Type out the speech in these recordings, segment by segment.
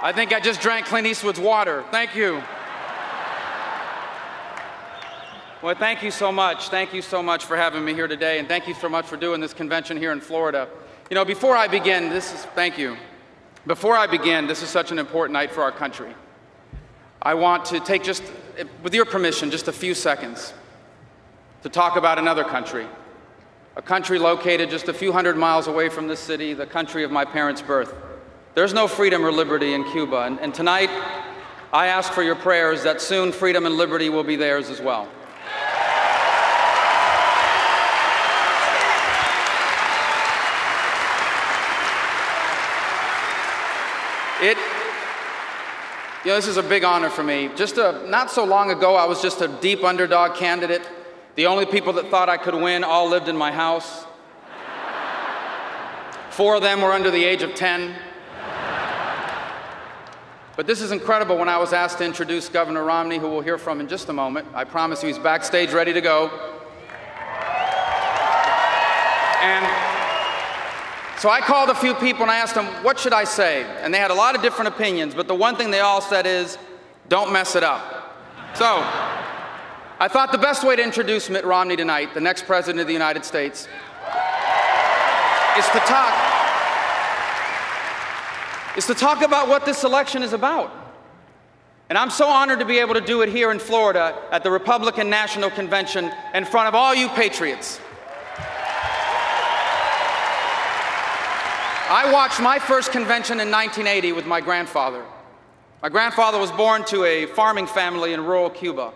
I think I just drank Clint Eastwood's water. Thank you. Well, thank you so much. Thank you so much for having me here today, and thank you so much for doing this convention here in Florida. You know, before I begin, thank you. Before I begin, this is such an important night for our country. I want to take just, with your permission, just a few seconds to talk about another country, a country located just a few hundred miles away from this city, the country of my parents' birth. There's no freedom or liberty in Cuba, and tonight I ask for your prayers that soon freedom and liberty will be theirs as well. You know, this is a big honor for me. Not so long ago, I was just a deep underdog candidate. The only people that thought I could win all lived in my house. 4 of them were under the age of 10. But this is incredible when I was asked to introduce Governor Romney, who we'll hear from in just a moment. I promise you he's backstage ready to go. And so I called a few people and I asked them, what should I say? And they had a lot of different opinions, but the one thing they all said is, don't mess it up. So I thought the best way to introduce Mitt Romney tonight, the next president of the United States, is to talk about what this election is about. And I'm so honored to be able to do it here in Florida at the Republican National Convention in front of all you patriots. I watched my first convention in 1980 with my grandfather. My grandfather was born to a farming family in rural Cuba.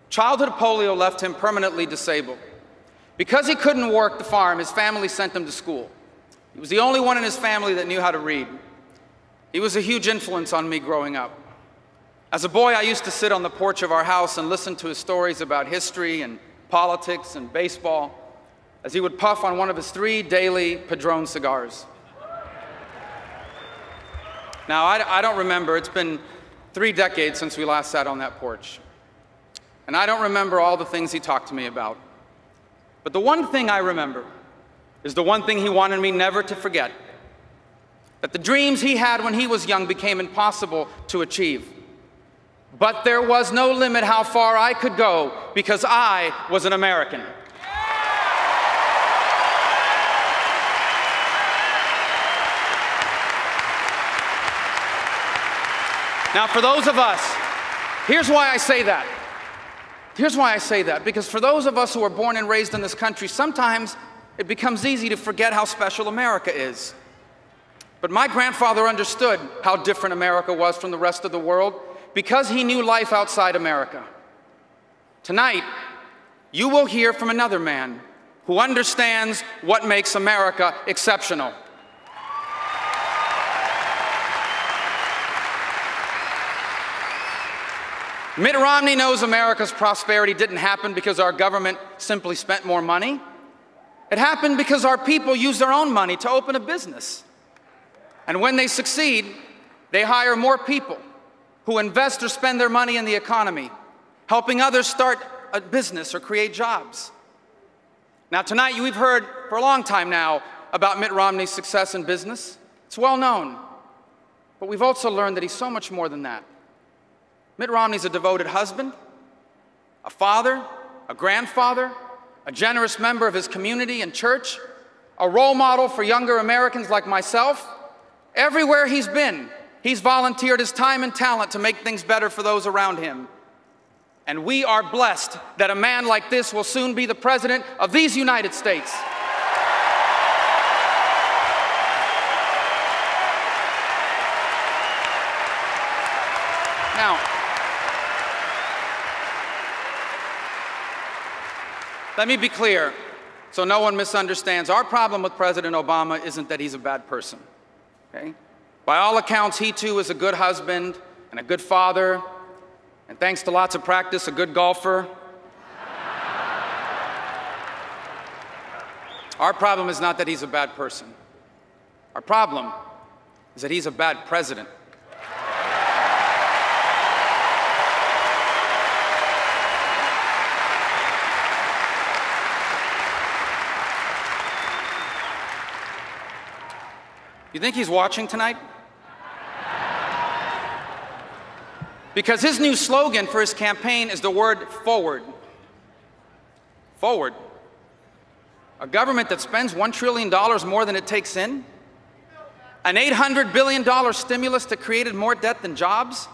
Childhood polio left him permanently disabled. Because he couldn't work the farm, his family sent him to school. He was the only one in his family that knew how to read. He was a huge influence on me growing up. As a boy, I used to sit on the porch of our house and listen to his stories about history and politics and baseball as he would puff on one of his 3 daily Padron cigars. Now, I don't remember, it's been 3 decades since we last sat on that porch. And I don't remember all the things he talked to me about. But the one thing I remember is the one thing he wanted me never to forget, that the dreams he had when he was young became impossible to achieve. But there was no limit how far I could go because I was an American. Now, for those of us, here's why I say that. Here's why I say that, because for those of us who are born and raised in this country, sometimes it becomes easy to forget how special America is. But my grandfather understood how different America was from the rest of the world because he knew life outside America. Tonight, you will hear from another man who understands what makes America exceptional. Mitt Romney knows America's prosperity didn't happen because our government simply spent more money. It happened because our people used their own money to open a business. And when they succeed, they hire more people who invest or spend their money in the economy, helping others start a business or create jobs. Now, tonight, we've heard for a long time now about Mitt Romney's success in business. It's well known. But we've also learned that he's so much more than that. Mitt Romney's a devoted husband, a father, a grandfather, a generous member of his community and church, a role model for younger Americans like myself. Everywhere he's been, he's volunteered his time and talent to make things better for those around him. And we are blessed that a man like this will soon be the president of these United States. Now, let me be clear so no one misunderstands. Our problem with President Obama isn't that he's a bad person. Okay? By all accounts, he too is a good husband and a good father, and thanks to lots of practice, a good golfer. Our problem is not that he's a bad person. Our problem is that he's a bad president. You think he's watching tonight? Because his new slogan for his campaign is the word forward. Forward. A government that spends $1 trillion more than it takes in? An $800 billion stimulus that created more debt than jobs?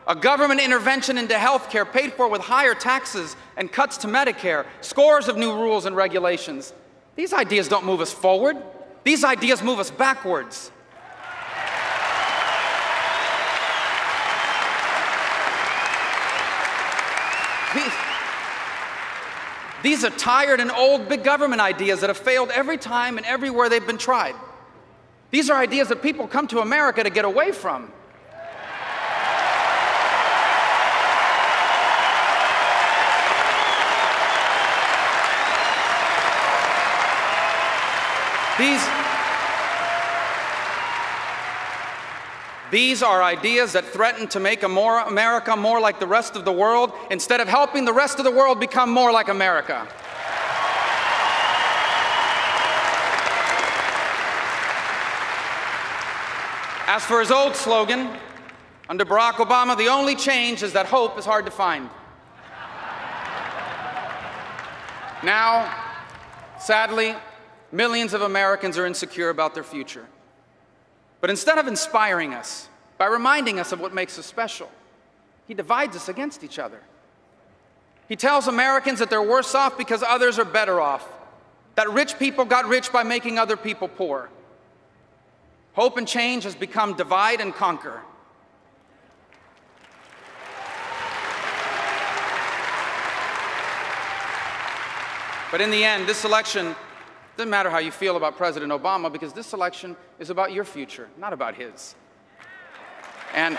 A government intervention into health care paid for with higher taxes and cuts to Medicare, scores of new rules and regulations. These ideas don't move us forward. These ideas move us backwards. These are tired and old big government ideas that have failed every time and everywhere they've been tried. These are ideas that people come to America to get away from. These are ideas that threaten to make America more like the rest of the world instead of helping the rest of the world become more like America. As for his old slogan, under Barack Obama, the only change is that hope is hard to find. Now, sadly, millions of Americans are insecure about their future. But instead of inspiring us by reminding us of what makes us special, he divides us against each other. He tells Americans that they're worse off because others are better off, that rich people got rich by making other people poor. Hope and change has become divide and conquer. But in the end, this election doesn't matter how you feel about President Obama, because this election is about your future, not about his. And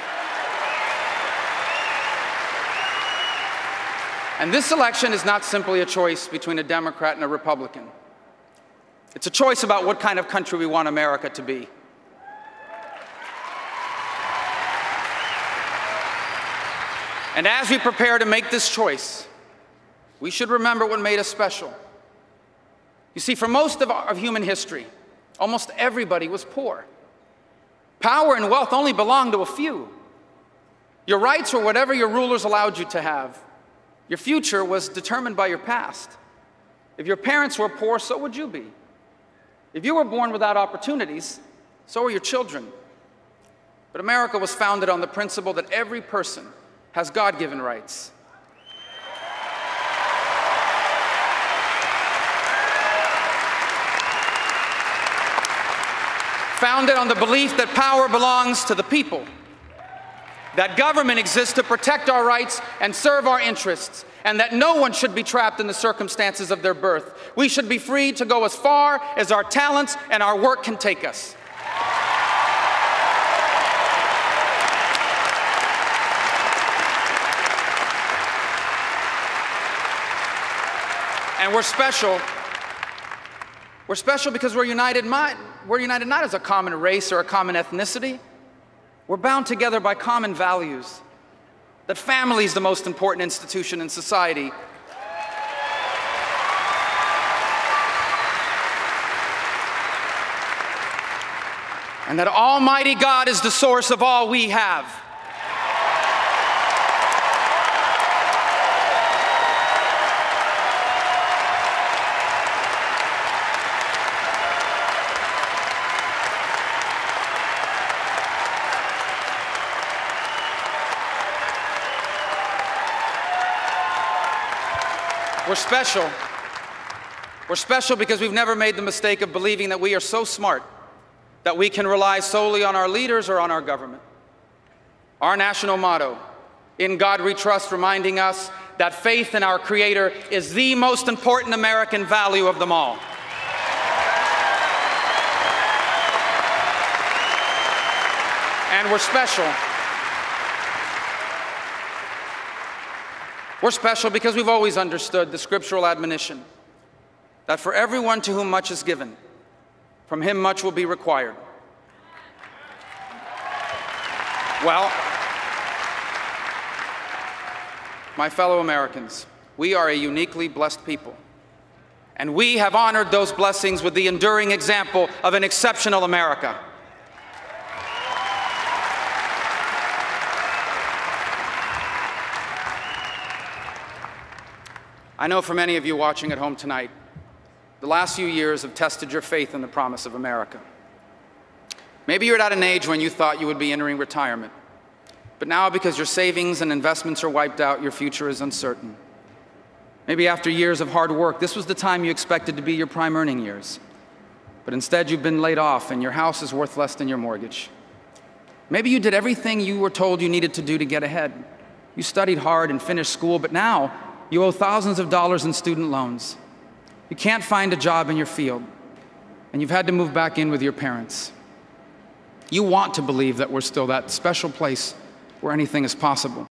this election is not simply a choice between a Democrat and a Republican. It's a choice about what kind of country we want America to be. And as we prepare to make this choice, we should remember what made us special. You see, for most of human history, almost everybody was poor. Power and wealth only belonged to a few. Your rights were whatever your rulers allowed you to have. Your future was determined by your past. If your parents were poor, so would you be. If you were born without opportunities, so were your children. But America was founded on the principle that every person has God-given rights. Founded on the belief that power belongs to the people, that government exists to protect our rights and serve our interests, and that no one should be trapped in the circumstances of their birth. We should be free to go as far as our talents and our work can take us. And we're special. We're special because we're united not as a common race or a common ethnicity. We're bound together by common values. That family is the most important institution in society. And that Almighty God is the source of all we have. We're special. We're special because we've never made the mistake of believing that we are so smart that we can rely solely on our leaders or on our government. Our national motto, "In God We Trust," reminding us that faith in our Creator is the most important American value of them all. And we're special. We're special because we've always understood the scriptural admonition that for everyone to whom much is given, from him much will be required. Well, my fellow Americans, we are a uniquely blessed people, and we have honored those blessings with the enduring example of an exceptional America. I know for many of you watching at home tonight, the last few years have tested your faith in the promise of America. Maybe you're at an age when you thought you would be entering retirement, but now because your savings and investments are wiped out, your future is uncertain. Maybe after years of hard work, this was the time you expected to be your prime earning years, but instead you've been laid off and your house is worth less than your mortgage. Maybe you did everything you were told you needed to do to get ahead. You studied hard and finished school, but now you owe thousands of dollars in student loans. You can't find a job in your field, and you've had to move back in with your parents. You want to believe that we're still that special place where anything is possible.